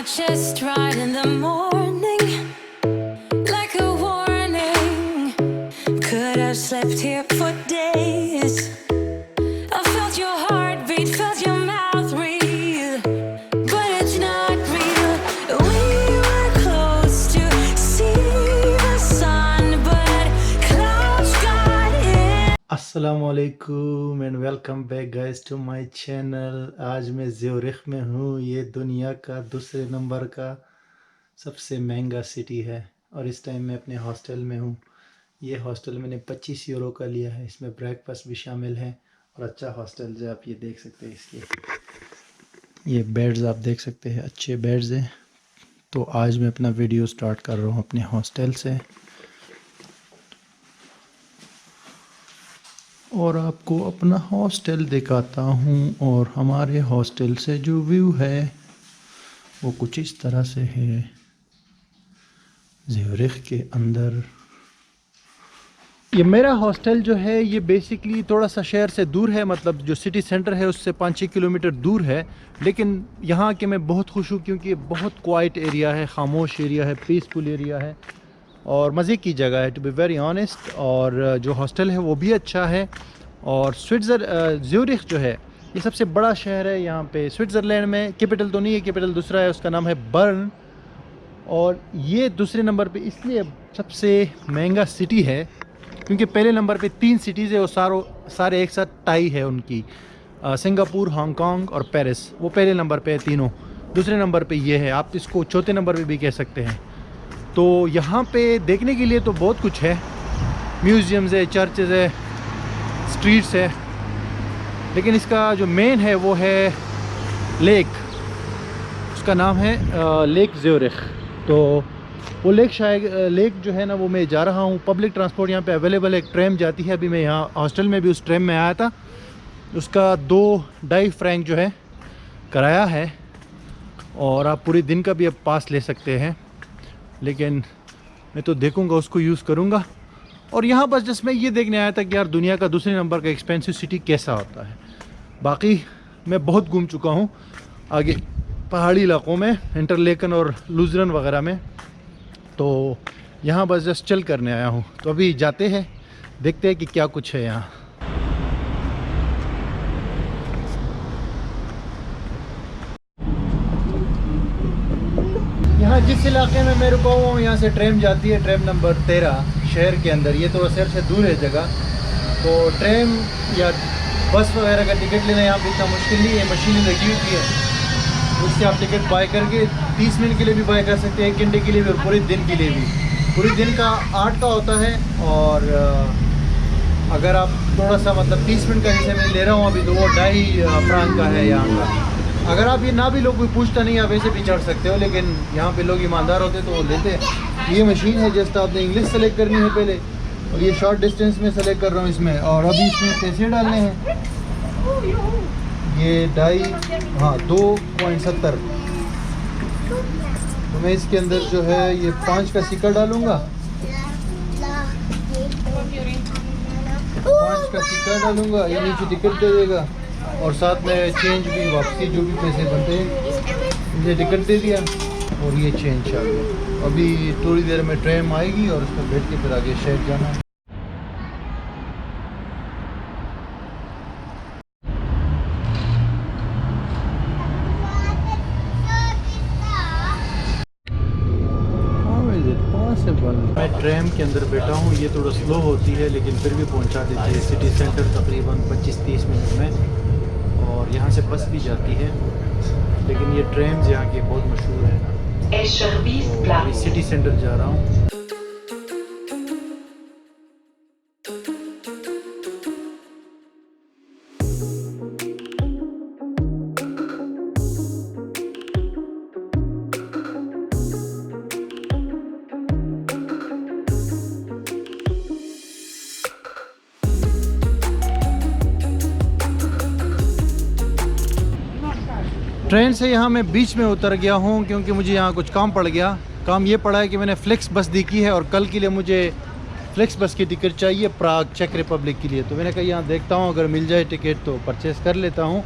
just right in the morning, like a warning. Could have slept here for days. I felt your heartbeat, felt your mouth breathe, but it's not real. We were close to see the sun, but clouds got in. अस्सलामुअलैकुम and welcome back guys to my channel. आज मैं Zurich में हूँ। ये दुनिया का दूसरे number का सबसे महंगा सिटी है और इस टाइम मैं अपने हॉस्टल में हूँ। ये हॉस्टल मैंने 25 यूरो का लिया है, इसमें ब्रेकफास्ट भी शामिल है और अच्छा हॉस्टल जो आप ये देख सकते हैं। इसके ये बेड्स आप देख सकते हैं, अच्छे बेड्स हैं। तो आज मैं अपना वीडियो स्टार्ट कर रहा हूँ अपने हॉस्टल से और आपको अपना हॉस्टल दिखाता हूँ। और हमारे हॉस्टल से जो व्यू है वो कुछ इस तरह से है ज़्यूरिख के अंदर। ये मेरा हॉस्टल जो है ये बेसिकली थोड़ा सा शहर से दूर है, मतलब जो सिटी सेंटर है उससे 5-6 किलोमीटर दूर है। लेकिन यहाँ के मैं बहुत खुश हूँ क्योंकि ये बहुत क्वाइट एरिया है, खामोश एरिया है, पीसफुल एरिया है और मज़े की जगह है, टू बी वेरी ऑनेस्ट। और जो हॉस्टल है वो भी अच्छा है। और ज़्यूरिख जो है ये सबसे बड़ा शहर है यहाँ पे स्विट्ज़रलैंड में। कैपिटल तो नहीं है, कैपिटल दूसरा है, उसका नाम है बर्न। और ये दूसरे नंबर पे इसलिए सबसे महंगा सिटी है क्योंकि पहले नंबर पे 3 सिटीज़ है वो सारे एक साथ टाई है उनकी। सिंगापुर, हांगकांग और पेरिस, वो पहले नंबर पे है तीनों। दूसरे नंबर पे ये है, आप इसको चौथे नंबर पे भी कह सकते हैं। तो यहाँ पे देखने के लिए तो बहुत कुछ है, म्यूज़ियम्स है, चर्चेज़ है, स्ट्रीट्स है। लेकिन इसका जो मेन है वो है लेक, उसका नाम है लेक ज़्यूरिख। तो वो लेक जो है ना वो मैं जा रहा हूँ। पब्लिक ट्रांसपोर्ट यहाँ पे अवेलेबल है, एक ट्रेन जाती है। अभी मैं यहाँ हॉस्टल में भी उस ट्रेन में आया था, उसका 2-2.5 फ्रैंक जो है किराया है और आप पूरे दिन का भी अब पास ले सकते हैं। लेकिन मैं तो देखूंगा, उसको यूज़ करूंगा। और यहाँ बस जस्ट मैं ये देखने आया था कि यार दुनिया का दूसरे नंबर का एक्सपेंसिव सिटी कैसा होता है। बाकी मैं बहुत घूम चुका हूँ आगे पहाड़ी इलाकों में, इंटरलेकन और लुजरन वगैरह में। तो यहाँ बस जस्ट चल करने आया हूँ। तो अभी जाते हैं, देखते हैं कि क्या कुछ है यहाँ। यहाँ जिस इलाके में मैं रुका हुआ हूँ यहाँ से ट्रेन जाती है, ट्रेन नंबर 13 शहर के अंदर। ये तो शहर से दूर है जगह, तो ट्रेन या बस वगैरह का टिकट लेना यहाँ पे इतना मुश्किल नहीं है, मशीनें लगी हुई है। उससे आप टिकट बाय करके 30 मिनट के लिए भी बाय कर सकते हैं, 1 घंटे के लिए भी और पूरे दिन के लिए भी। पूरे दिन का 8 का होता है और अगर आप थोड़ा सा मतलब 30 मिनट का जैसे मैं ले रहा हूँ अभी, तो वो 2.5 फ्रांक का है यहाँ का। अगर आप ये ना भी लोग कोई पूछता नहीं, आप ऐसे भी चढ़ सकते हो, लेकिन यहाँ पे लोग ईमानदार होते तो वो लेते हैं। ये मशीन है, जस्ट आपने इंग्लिश सेलेक्ट करनी है पहले, और ये शॉर्ट डिस्टेंस में सेलेक्ट कर रहा हूँ इसमें। और अभी इसमें पैसे डालने हैं, ये 2.70। तो मैं इसके अंदर जो है ये 5 का सिक्का डालूँगा, 5 का सिक्का डालूँगा, ये नीचे टिकट दे देगा और साथ में चेंज भी, वापसी जो भी पैसे बनते हैं। मुझे टिकट दे दिया और ये चेंज आ गया। अभी थोड़ी देर में ट्रेन आएगी और उसमें बैठ के फिर आगे शहर जाना है। मैं ट्रेन के अंदर बैठा हूँ, ये थोड़ा स्लो होती है लेकिन फिर भी पहुँचा देती है सिटी सेंटर तकरीबन 25-30 मिनट में। और यहाँ से बस भी जाती है, लेकिन ये ट्रेन यहाँ की बहुत मशहूर है। तो सिटी सेंटर जा रहा हूँ। ट्रेन से यहाँ मैं बीच में उतर गया हूँ क्योंकि मुझे यहाँ कुछ काम पड़ गया। काम ये पड़ा है कि मैंने फ्लेक्स बस देखी है और कल के लिए मुझे फ्लेक्स बस की टिकट चाहिए प्राग, चेक रिपब्लिक के लिए। तो मैंने कहा यहाँ देखता हूँ, अगर मिल जाए टिकट तो परचेज़ कर लेता हूँ।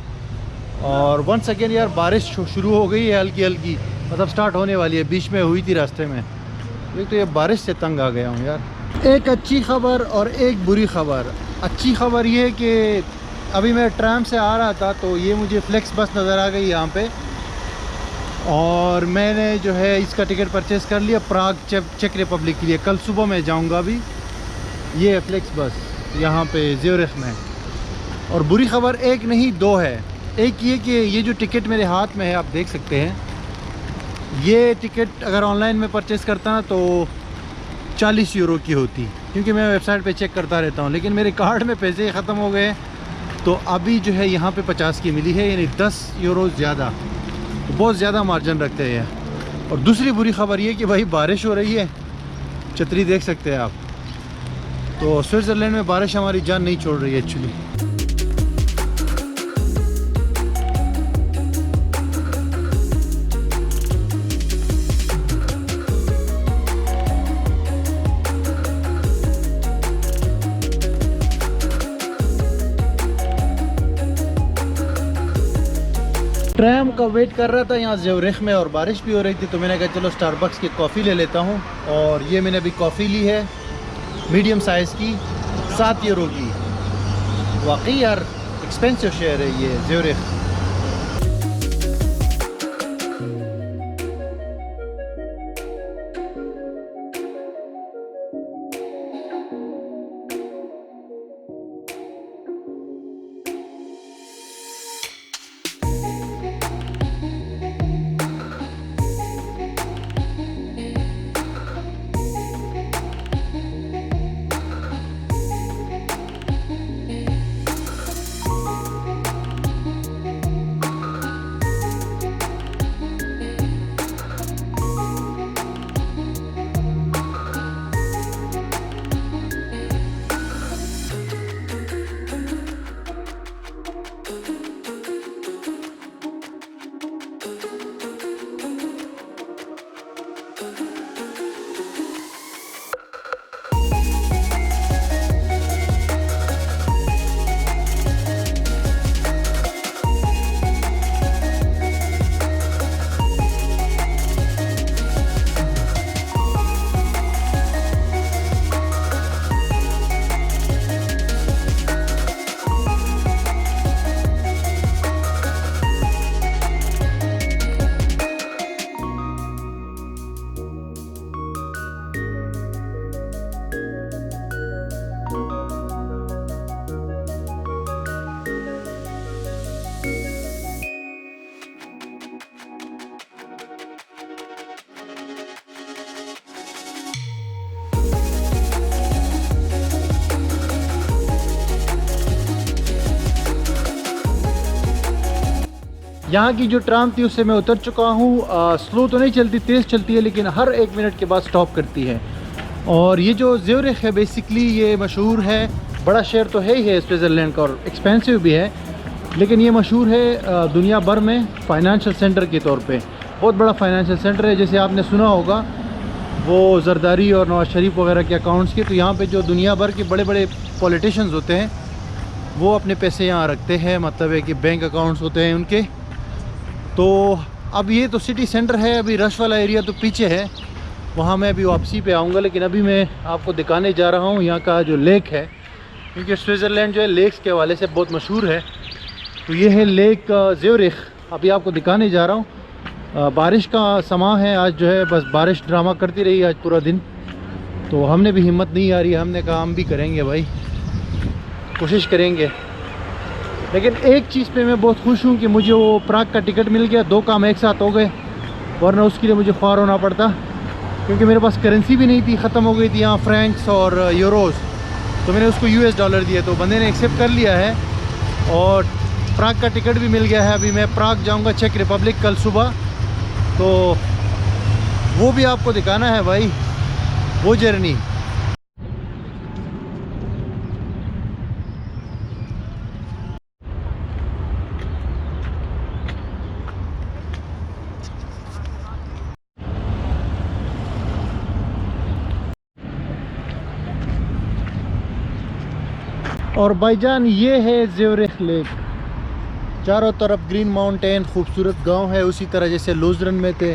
और वंस अगेन यार बारिश शुरू हो गई है हल्की हल्की, मतलब स्टार्ट होने वाली है, बीच में हुई थी रास्ते में। एक तो ये बारिश से तंग आ गया हूँ यार। एक अच्छी ख़बर और एक बुरी ख़बर। अच्छी ख़बर ये कि अभी मैं ट्राम से आ रहा था तो ये मुझे फ्लेक्स बस नज़र आ गई यहाँ पे, और मैंने जो है इसका टिकट परचेज़ कर लिया प्राग चेक रिपब्लिक के लिए। कल सुबह मैं जाऊँगा अभी। ये है फ्लेक्स बस यहाँ पे ज़्यूरिख में। और बुरी ख़बर एक नहीं दो है। एक ये कि ये जो टिकट मेरे हाथ में है आप देख सकते हैं, ये टिकट अगर ऑनलाइन में परचेज़ करता ना तो 40 यूरो की होती, क्योंकि मैं वेबसाइट पे चेक करता रहता हूँ। लेकिन मेरे कार्ड में पैसे ख़त्म हो गए तो अभी जो है यहाँ पे 50 की मिली है, यानी 10 यूरो ज़्यादा। तो बहुत ज़्यादा मार्जिन रखते हैं। और दूसरी बुरी ख़बर ये कि भाई बारिश हो रही है, छतरी देख सकते हैं आप। तो स्विट्ज़रलैंड में बारिश हमारी जान नहीं छोड़ रही है एक्चुअली। ट्रैम का वेट कर रहा था यहाँ ज़्यूरिख में, और बारिश भी हो रही थी तो मैंने कहा चलो स्टारबक्स की कॉफ़ी ले लेता हूँ। और ये मैंने अभी कॉफ़ी ली है मीडियम साइज़ की, 7 यूरो की। वाकई यार एक्सपेंसिव शहर है ये ज़्यूरिख। यहाँ की जो ट्राम थी उससे मैं उतर चुका हूँ। स्लो तो नहीं चलती, तेज़ चलती है, लेकिन हर 1 मिनट के बाद स्टॉप करती है। और ये जो ज़्यूरिख है बेसिकली ये मशहूर है, बड़ा शहर तो है ही है स्विट्ज़रलैंड का और एक्सपेंसिव भी है, लेकिन ये मशहूर है दुनिया भर में फाइनेंशियल सेंटर के तौर पे। बहुत बड़ा फाइनेंशियल सेंटर है। जैसे आपने सुना होगा वो जरदारी और नवाज शरीफ वगैरह के अकाउंट्स के, तो यहाँ पे जो दुनिया भर के बड़े बड़े पॉलिटिशियंस होते हैं वो अपने पैसे यहाँ रखते हैं, मतलब है कि बैंक अकाउंट्स होते हैं उनके। तो अब ये तो सिटी सेंटर है, अभी रश वाला एरिया तो पीछे है, वहाँ मैं अभी वापसी पे आऊँगा। लेकिन अभी मैं आपको दिखाने जा रहा हूँ यहाँ का जो लेक है, क्योंकि स्विट्ज़रलैंड जो है लेक्स के हवाले से बहुत मशहूर है। तो ये है लेक ज़्यूरिख, अभी आपको दिखाने जा रहा हूँ। बारिश का समा है आज, जो है बस बारिश ड्रामा करती रही आज पूरा दिन। तो हमने भी हिम्मत नहीं आ रही, हमने कहा हम भी करेंगे भाई, कोशिश करेंगे। लेकिन एक चीज़ पे मैं बहुत खुश हूँ कि मुझे वो प्राग का टिकट मिल गया, 2 काम एक साथ हो गए, वरना उसके लिए मुझे ख्वार होना पड़ता, क्योंकि मेरे पास करेंसी भी नहीं थी, ख़त्म हो गई थी यहाँ फ्रैंक्स और यूरोज़। तो मैंने उसको US डॉलर दिए, तो बंदे ने एक्सेप्ट कर लिया है और प्राग का टिकट भी मिल गया है। अभी मैं प्राग जाऊँगा चेक रिपब्लिक कल सुबह, तो वो भी आपको दिखाना है भाई वो जर्नी। और भाईजान ये है ज़्यूरिख लेक, चारों तरफ ग्रीन माउंटेन, खूबसूरत गांव है, उसी तरह जैसे लुज़रन में थे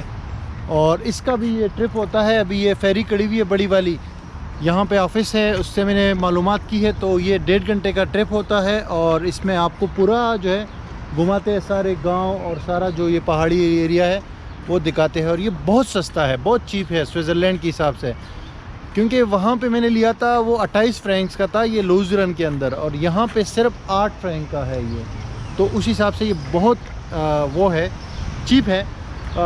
और इसका भी ये ट्रिप होता है। अभी ये फेरी कड़ी हुई है बड़ी वाली, यहाँ पे ऑफिस है, उससे मैंने मालूमात की है। तो ये 1.5 घंटे का ट्रिप होता है और इसमें आपको पूरा जो है घुमाते हैं, सारे गांव और सारा जो ये पहाड़ी एरिया है वो दिखाते हैं। और ये बहुत सस्ता है, बहुत चीप है स्विट्ज़रलैंड के हिसाब से, क्योंकि वहाँ पे मैंने लिया था वो 28 फ्रैंक्स का था ये लूज़रन के अंदर, और यहाँ पे सिर्फ 8 फ्रैंक का है ये। तो उस हिसाब से ये बहुत वो है, चीप है।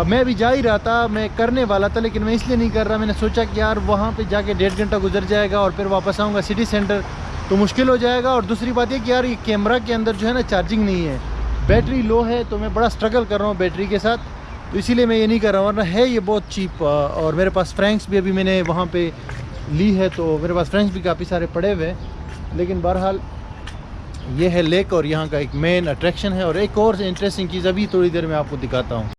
मैं अभी जा ही रहा था, मैं करने वाला था, लेकिन मैं इसलिए नहीं कर रहा, मैंने सोचा कि यार वहाँ पे जाके 1.5 घंटा गुजर जाएगा और फिर वापस आऊँगा सिटी सेंटर तो मुश्किल हो जाएगा। और दूसरी बात ये कि यार ये कैमरा के अंदर जो है ना चार्जिंग नहीं है, बैटरी लो है, तो मैं बड़ा स्ट्रगल कर रहा हूँ बैटरी के साथ, तो इसीलिए मैं ये नहीं कर रहा हूँ। वरना है ये बहुत चीप। और मेरे पास फ्रैंक्स भी अभी मैंने वहाँ पे ली है, तो मेरे पास फ्रैंक्स भी काफ़ी सारे पड़े हुए हैं। लेकिन बहरहाल ये है लेक और यहाँ का एक मेन अट्रैक्शन है। और एक और इंटरेस्टिंग चीज़ अभी थोड़ी देर में आपको दिखाता हूँ।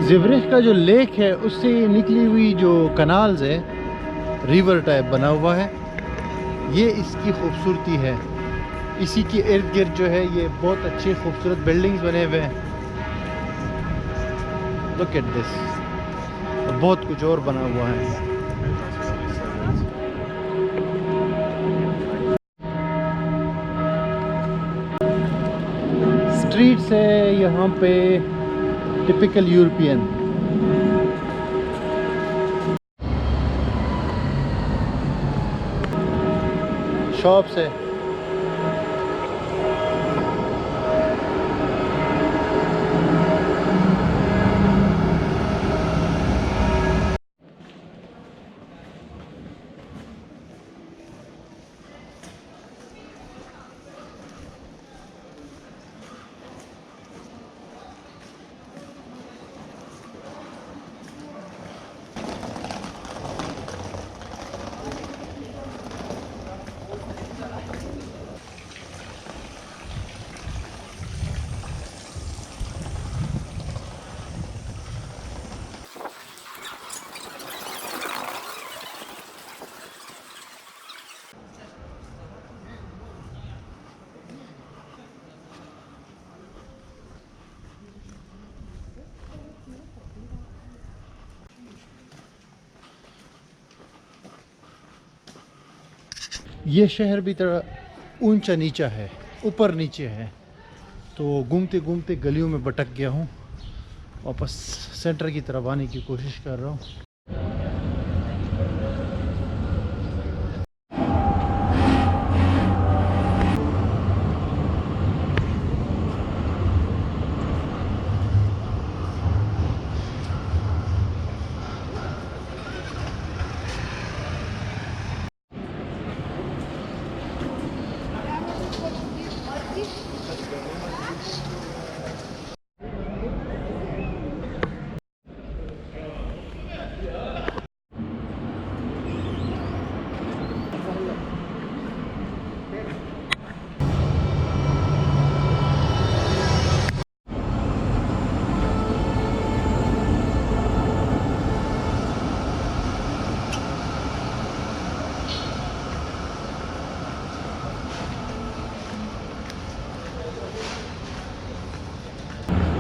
ज़िवरिख का जो लेक है उससे निकली हुई जो कनाल्स है, रिवर टाइप बना हुआ है, ये इसकी खूबसूरती है। इसी के इर्द गिर्द जो है ये बहुत अच्छे खूबसूरत बिल्डिंग्स बने हुए हैं। लुक एट दिस, बहुत कुछ और बना हुआ है। स्ट्रीट्स है यहाँ पे टिपिकल यूरोपियन। शॉप्स है, ये शहर भी थोड़ा ऊंचा नीचा है, ऊपर नीचे है। तो घूमते घूमते गलियों में भटक गया हूँ, वापस सेंटर की तरफ आने की कोशिश कर रहा हूँ।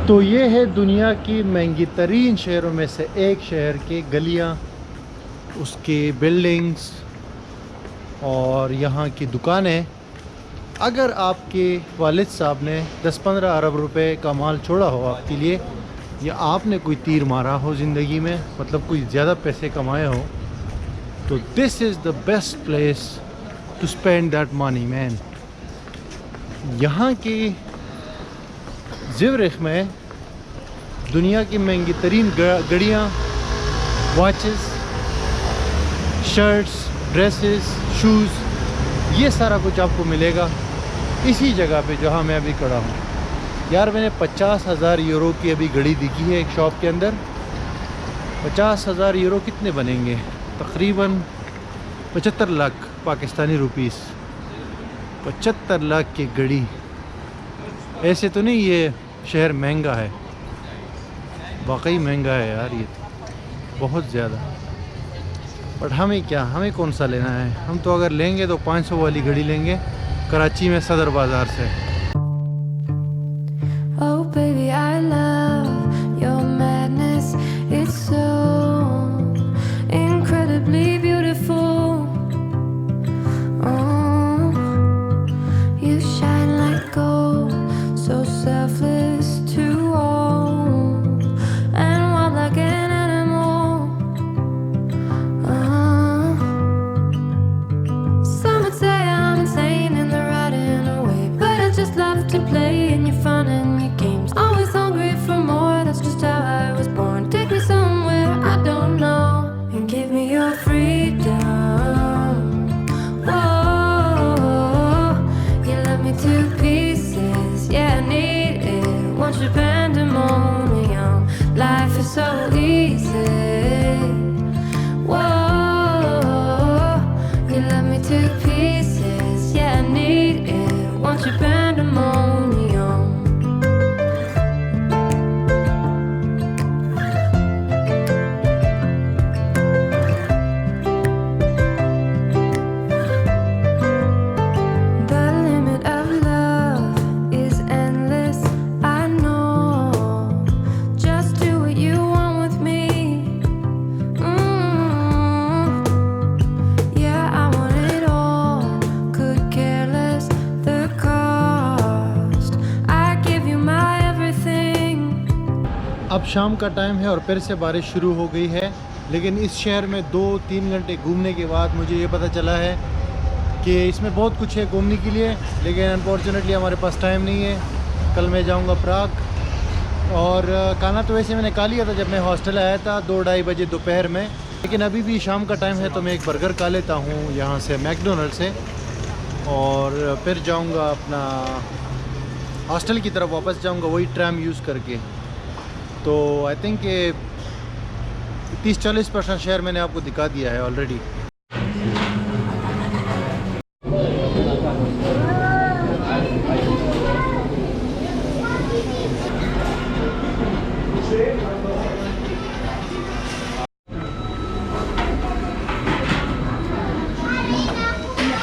तो ये है दुनिया की महंगी तरीन शहरों में से एक शहर के गलियाँ, उसके बिल्डिंग्स और यहाँ की दुकानें। अगर आपके वालिद साहब ने 10-15 अरब रुपए का माल छोड़ा हो आपके लिए, या आपने कोई तीर मारा हो ज़िंदगी में, मतलब कोई ज़्यादा पैसे कमाए हो, तो this is the best place to spend that money man. यहाँ की ज़िवरिख में दुनिया की महंगी तरीन घड़ियाँ, वॉचेस, शर्ट्स, ड्रेसेस, शूज़, ये सारा कुछ आपको मिलेगा इसी जगह पे जहाँ मैं अभी खड़ा हूँ। यार मैंने 50,000 यूरो की अभी घड़ी दिखी है एक शॉप के अंदर। 50,000 यूरो कितने बनेंगे? तकरीबन 75 लाख पाकिस्तानी रुपीस। 75 लाख की घड़ी। ऐसे तो नहीं ये शहर महंगा है, वाकई महंगा है यार ये बहुत ज़्यादा। बट हमें क्या, हमें कौन सा लेना है? हम तो अगर लेंगे तो 500 वाली घड़ी लेंगे कराची में सदर बाज़ार से। Oh baby, I love your madness. It's so incredibly beautiful. Oh, you shine like gold, so selfless to all, and wild like an animal. Oh, some would say I'm insane and they're riding away, but I just love to play in your fun and always hungry for more, that's just how I was born. Take me somewhere I don't know and give me your freedom. Whoa, you love me to pieces, yeah I need it. Want your pandemonium, life is so easy. Whoa, you love me to pieces, yeah I need it. Want your pandemonium. अब शाम का time है और फिर से बारिश शुरू हो गई है, लेकिन इस शहर में 2-3 घंटे घूमने के बाद मुझे ये पता चला है कि इसमें बहुत कुछ है घूमने के लिए, लेकिन अनफॉर्चुनेटली हमारे पास टाइम नहीं है। कल मैं जाऊंगा प्राग, और खाना तो वैसे मैंने खा लिया था जब मैं हॉस्टल आया था 2-2:30 बजे दोपहर में, लेकिन अभी भी शाम का टाइम है तो मैं एक बर्गर खा लेता हूँ यहाँ से मैकडोनल्ड से, और फिर जाऊँगा अपना हॉस्टल की तरफ वापस जाऊँगा वही ट्रैम यूज़ करके। तो आई थिंक 30-40% शहर मैंने आपको दिखा दिया है ऑलरेडी।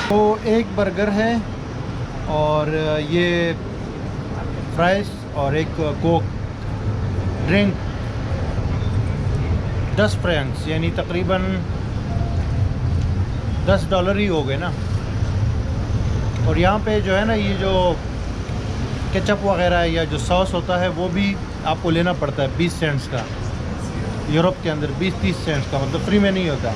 तो एक बर्गर है और ये फ्राइज और एक कोक ड्रिंक, 10 फ्रैंक्स यानी तकरीबन $10 ही हो गए ना। और यहाँ पे जो है ना ये जो केचप वगैरह या जो सॉस होता है वो भी आपको लेना पड़ता है 20 सेंट्स का। यूरोप के अंदर 20-30 सेंट्स का, मतलब फ्री में नहीं होता।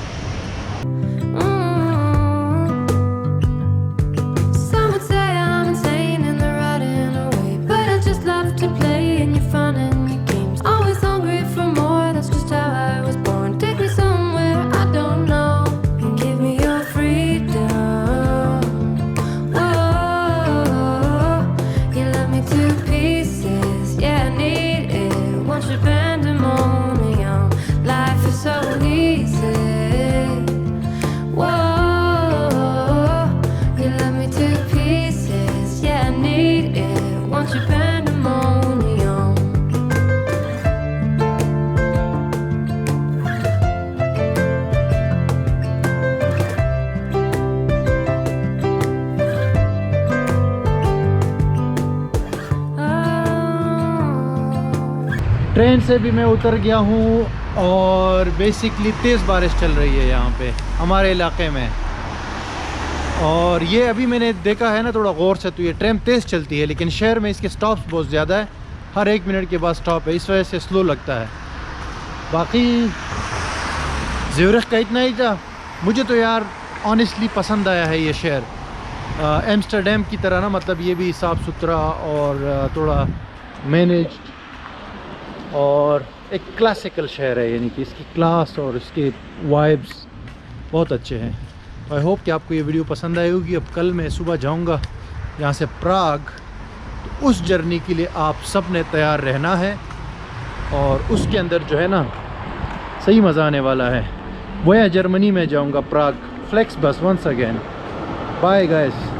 ट्रेन से भी मैं उतर गया हूँ और बेसिकली तेज़ बारिश चल रही है यहाँ पे हमारे इलाके में। और ये अभी मैंने देखा है ना थोड़ा गौर से, तो ये ट्रेन तेज़ चलती है लेकिन शहर में इसके स्टॉप्स बहुत ज़्यादा है, हर 1 मिनट के बाद स्टॉप है, इस वजह से स्लो लगता है। बाकी ज़्यूरिख का इतना ही था। मुझे तो यार ऑनेस्टली पसंद आया है ये शहर, एम्स्टरडम की तरह ना, मतलब ये भी साफ़ सुथरा और थोड़ा मैनेज्ड और एक क्लासिकल शहर है, यानी कि इसकी क्लास और इसके वाइब्स बहुत अच्छे हैं। आई होप कि आपको ये वीडियो पसंद आई होगी। अब कल मैं सुबह जाऊंगा यहाँ से प्राग, तो उस जर्नी के लिए आप सब ने तैयार रहना है और उसके अंदर जो है ना सही मज़ा आने वाला है। वो जर्मनी में जाऊंगा, Prague. FlixBus once again. Bye guys.